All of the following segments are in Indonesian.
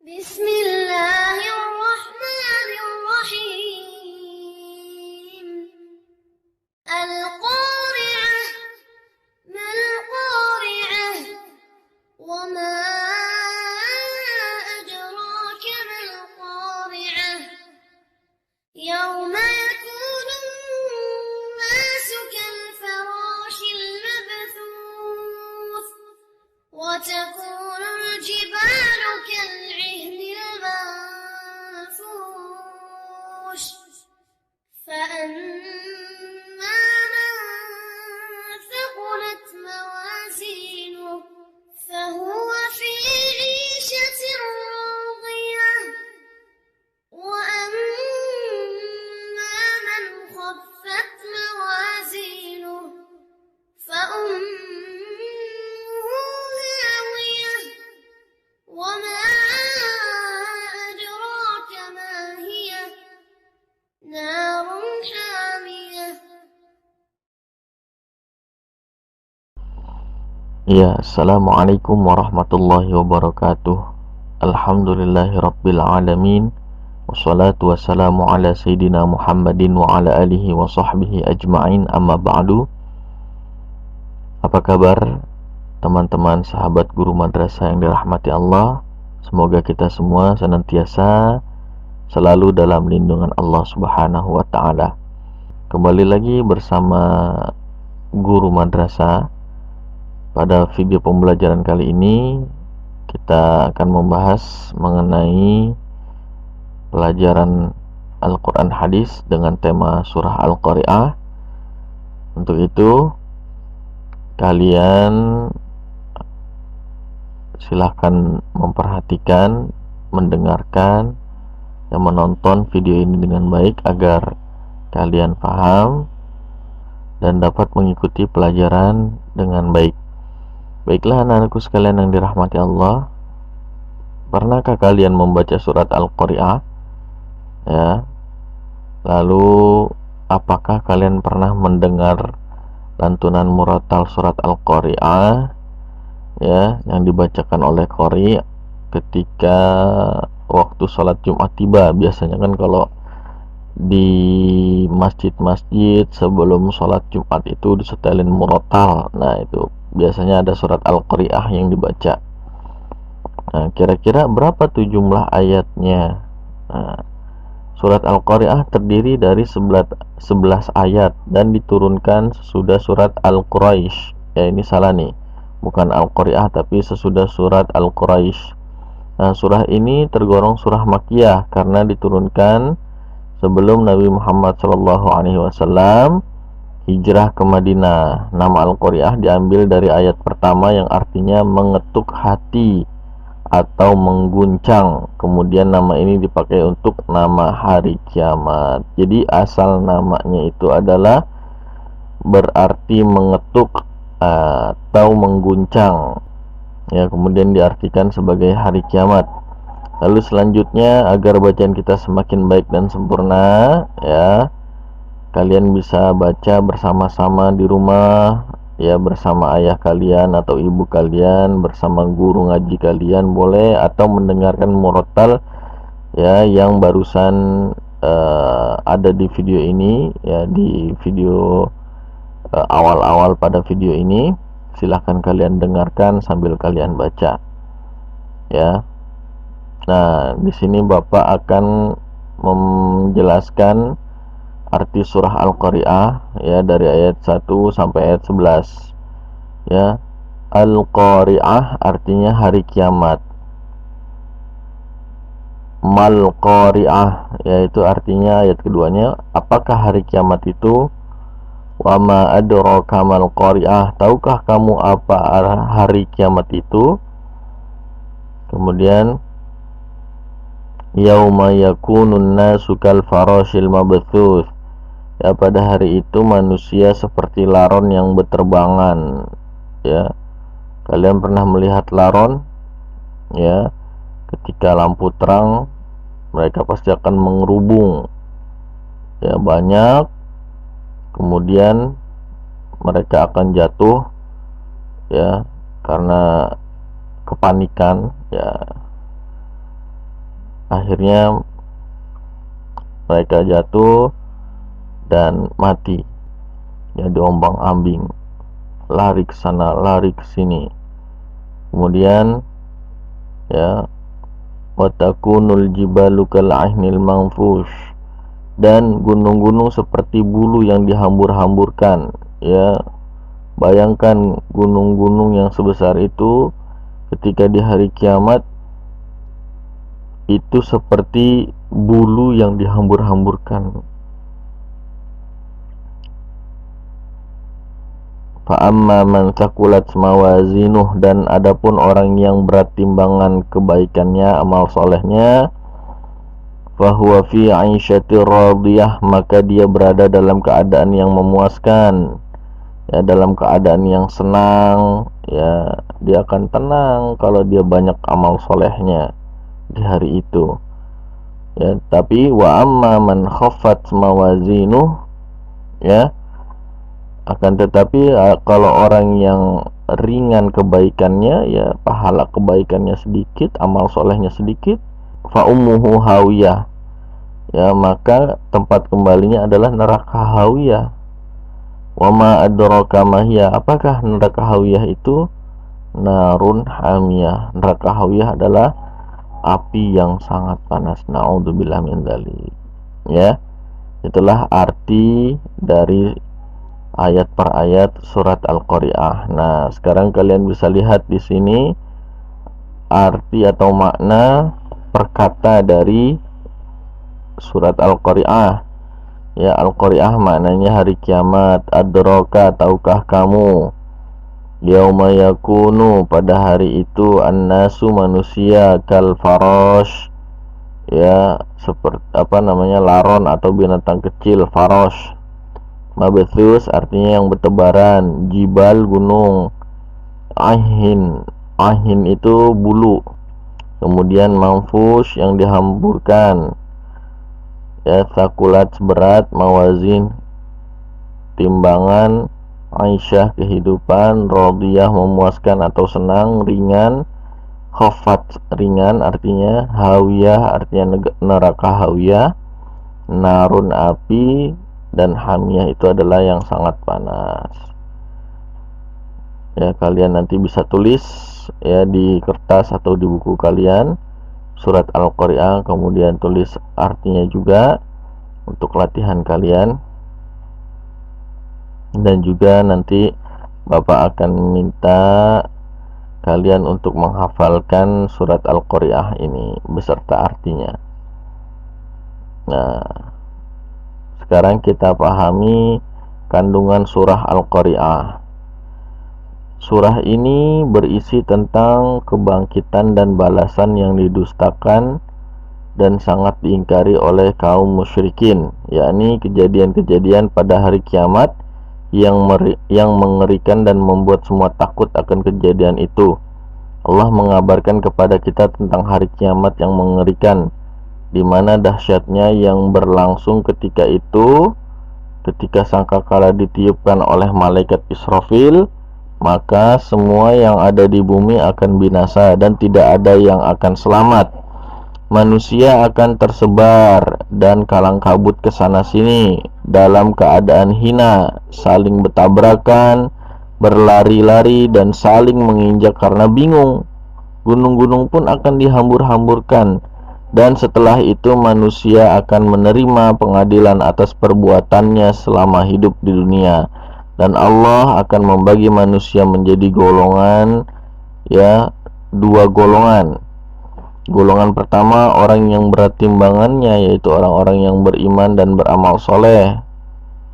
Bismillahirrahmanirrahim. Al-Qari'ah, mal-Qari'ah, wa ma adraka mal-Qari'ah. Yawma yakunu an-nasu kal-farashil mabthuth, wa takunu al-jibalu kal-'ihni al-manfush. فأما من ثقلت موازينه فهو في عيشة راضية، وأما من خفت موازينه فأمه هاوية، وما أدراك ما هي، نار حامية. Ya, Assalamualaikum warahmatullahi wabarakatuh. Alhamdulillahi rabbil alamin. Wassalatu wassalamu ala sayyidina Muhammadin wa ala alihi wa sahbihi ajma'in, amma ba'du. Apa kabar teman-teman sahabat guru madrasah yang dirahmati Allah? Semoga kita semua senantiasa selalu dalam lindungan Allah Subhanahu wa ta'ala. Kembali lagi bersama guru madrasah. Pada video pembelajaran kali ini kita akan membahas mengenai pelajaran Al-Quran Hadis dengan tema surah Al-Qari'ah. Untuk itu kalian silahkan memperhatikan, mendengarkan, dan menonton video ini dengan baik agar kalian paham dan dapat mengikuti pelajaran dengan baik. Baiklah anak-anakku sekalian yang dirahmati Allah, pernahkah kalian membaca surat Al-Qari'ah? Ya. Lalu apakah kalian pernah mendengar lantunan murattal surat Al-Qari'ah ya, yang dibacakan oleh qari ketika waktu sholat Jumat tiba? Biasanya kan kalau di masjid-masjid sebelum sholat Jumat itu disetelin murattal. Nah, itu biasanya ada surat Al-Qari'ah yang dibaca. Nah, kira-kira berapa tuh jumlah ayatnya? Nah, surat Al-Qari'ah terdiri dari 11 ayat dan diturunkan sesudah surat Al-Quraisy. Ya, ini salah nih. Bukan Al-Qari'ah tapi sesudah surat Al-Quraisy. Nah, surah ini tergolong surah Makkiyah karena diturunkan sebelum Nabi Muhammad SAW hijrah ke Madinah. Nama Al-Qari'ah diambil dari ayat pertama yang artinya mengetuk hati atau mengguncang. Kemudian nama ini dipakai untuk nama hari kiamat. Jadi asal namanya itu adalah berarti mengetuk atau mengguncang. Ya, kemudian diartikan sebagai hari kiamat. Lalu selanjutnya, agar bacaan kita semakin baik dan sempurna, ya, kalian bisa baca bersama-sama di rumah, ya, bersama ayah kalian atau ibu kalian, bersama guru ngaji kalian boleh, atau mendengarkan murattal ya yang barusan ada di video ini, ya, di video awal-awal pada video ini. Silahkan kalian dengarkan sambil kalian baca, ya. Nah, di sini Bapak akan menjelaskan arti surah Al-Qari'ah ya dari ayat 1 sampai ayat 11. Ya. Al-Qari'ah artinya hari kiamat. Mal-Qari'ah yaitu artinya ayat keduanya, apakah hari kiamat itu? Wa ma adraka mal-Qari'ah, tahukah kamu apa hari kiamat itu? Kemudian yauma yakunun nasu kal farashil mabthuth, ya, pada hari itu manusia seperti laron yang berterbangan. Ya, kalian pernah melihat laron? Ya, ketika lampu terang mereka pasti akan mengerubung, ya, banyak. Kemudian mereka akan jatuh, ya, karena kepanikan, ya. Akhirnya mereka jatuh dan mati, ya, diombang-ambing, lari ke sana, lari ke sini. Kemudian, ya, watakunul jibalu kal'ahnil manfush, dan gunung-gunung seperti bulu yang dihambur-hamburkan, ya. Bayangkan gunung-gunung yang sebesar itu ketika di hari kiamat itu seperti bulu yang dihambur-hamburkan. Fa amma man thaqulat mawazinuh, dan adapun orang yang berat timbangan kebaikannya, amal solehnya, fahuwa fi 'aisyatir radiyah, maka dia berada dalam keadaan yang memuaskan, ya, dalam keadaan yang senang, ya, dia akan tenang kalau dia banyak amal solehnya di hari itu, ya. Tapi wa amma man khaffat mawazinuh, ya, akan tetapi kalau orang yang ringan kebaikannya, ya, pahala kebaikannya sedikit, amal solehnya sedikit, fa ummuhu hawiyah, ya, maka tempat kembalinya adalah neraka hawiyah. Wa ma adraka ma hiya, apakah neraka hawiyah itu? Narun hamiyah, neraka hawiyah adalah api yang sangat panas. Naudzubillah min dzalik, ya. Itulah arti dari ayat per ayat surat Al-Qari'ah. Nah, sekarang kalian bisa lihat di sini arti atau makna perkata dari surat Al-Qari'ah. Ya, Al-Qari'ah maknanya hari kiamat. Adraka, tahukah kamu? Yauma yakunu, pada hari itu, annasu, manusia, kal farash, ya, seperti laron atau binatang kecil, farash. Mabthus artinya yang bertebaran, jibal gunung, ahin itu bulu, kemudian manfush yang dihamburkan, ya, thaqulat berat, mawazin timbangan, aisyah kehidupan, radiyah memuaskan atau senang, ringan, khafat ringan artinya, hawiyah artinya neraka hawiyah, narun api, dan hamiyah itu adalah yang sangat panas. Ya, kalian nanti bisa tulis, ya, di kertas atau di buku kalian surat Al-Qari'ah, kemudian tulis artinya juga untuk latihan kalian. Dan juga nanti Bapak akan minta kalian untuk menghafalkan surat Al-Qari'ah ini beserta artinya. Nah, sekarang kita pahami kandungan surah Al-Qari'ah. Surah ini berisi tentang kebangkitan dan balasan yang didustakan dan sangat diingkari oleh kaum musyrikin, yakni kejadian-kejadian pada hari kiamat yang mengerikan dan membuat semua takut akan kejadian itu. Allah mengabarkan kepada kita tentang hari kiamat yang mengerikan, di mana dahsyatnya yang berlangsung ketika itu, ketika sangkakala ditiupkan oleh malaikat Israfil, maka semua yang ada di bumi akan binasa dan tidak ada yang akan selamat. Manusia akan tersebar dan kalang kabut ke sana sini dalam keadaan hina, saling bertabrakan, berlari-lari, dan saling menginjak karena bingung. Gunung-gunung pun akan dihambur-hamburkan, dan setelah itu manusia akan menerima pengadilan atas perbuatannya selama hidup di dunia. Dan Allah akan membagi manusia menjadi golongan, ya, dua golongan. Golongan pertama orang yang berat timbangannya, yaitu orang-orang yang beriman dan beramal soleh.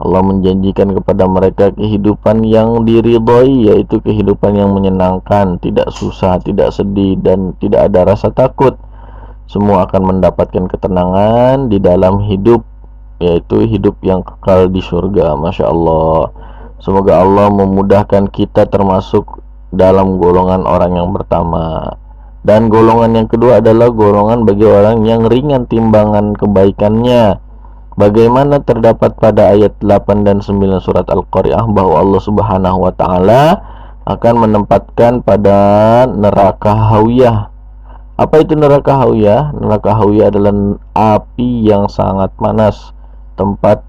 Allah menjanjikan kepada mereka kehidupan yang diridhoi, yaitu kehidupan yang menyenangkan, tidak susah, tidak sedih, dan tidak ada rasa takut. Semua akan mendapatkan ketenangan di dalam hidup, yaitu hidup yang kekal di surga. Masya Allah. Semoga Allah memudahkan kita termasuk dalam golongan orang yang pertama. Dan golongan yang kedua adalah golongan bagi orang yang ringan timbangan kebaikannya. Bagaimana terdapat pada ayat 8 dan 9 surat Al-Qari'ah bahwa Allah Subhanahu wa taala akan menempatkan pada neraka hawiyah Apa itu neraka hawiyah? Neraka hawiyah adalah api yang sangat panas, tempat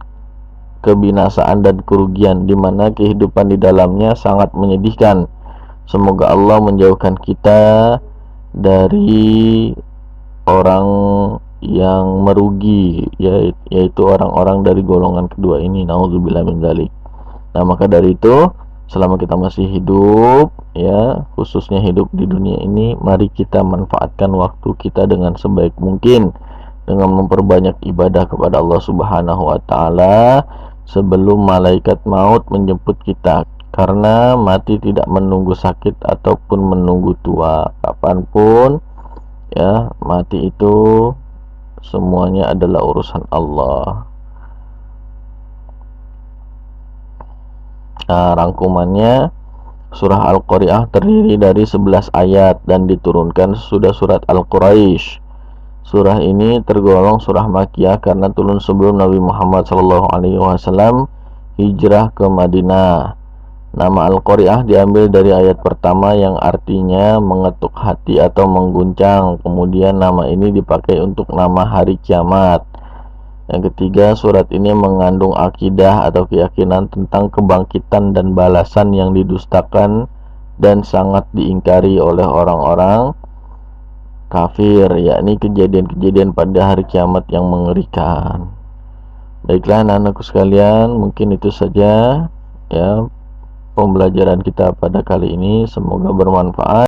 kebinasaan dan kerugian, di mana kehidupan di dalamnya sangat menyedihkan. Semoga Allah menjauhkan kita dari orang yang merugi, yaitu orang-orang dari golongan kedua ini. Nauzubillah min dzalik. Nah, maka dari itu, selama kita masih hidup, ya, khususnya hidup di dunia ini, mari kita manfaatkan waktu kita dengan sebaik mungkin dengan memperbanyak ibadah kepada Allah Subhanahu wa taala sebelum malaikat maut menjemput kita. Karena mati tidak menunggu sakit ataupun menunggu tua. Kapanpun, ya, mati itu semuanya adalah urusan Allah. Nah, rangkumannya, surah Al-Qari'ah terdiri dari 11 ayat dan diturunkan sesudah surat Al-Quraisy. Surah ini tergolong surah Makkiyah karena turun sebelum Nabi Muhammad SAW hijrah ke Madinah. Nama Al-Qari'ah diambil dari ayat pertama yang artinya mengetuk hati atau mengguncang. Kemudian nama ini dipakai untuk nama hari kiamat. Yang ketiga, surat ini mengandung akidah atau keyakinan tentang kebangkitan dan balasan yang didustakan dan sangat diingkari oleh orang-orang kafir, yakni kejadian-kejadian pada hari kiamat yang mengerikan. Baiklah anak-anakku sekalian, mungkin itu saja ya pembelajaran kita pada kali ini. Semoga bermanfaat.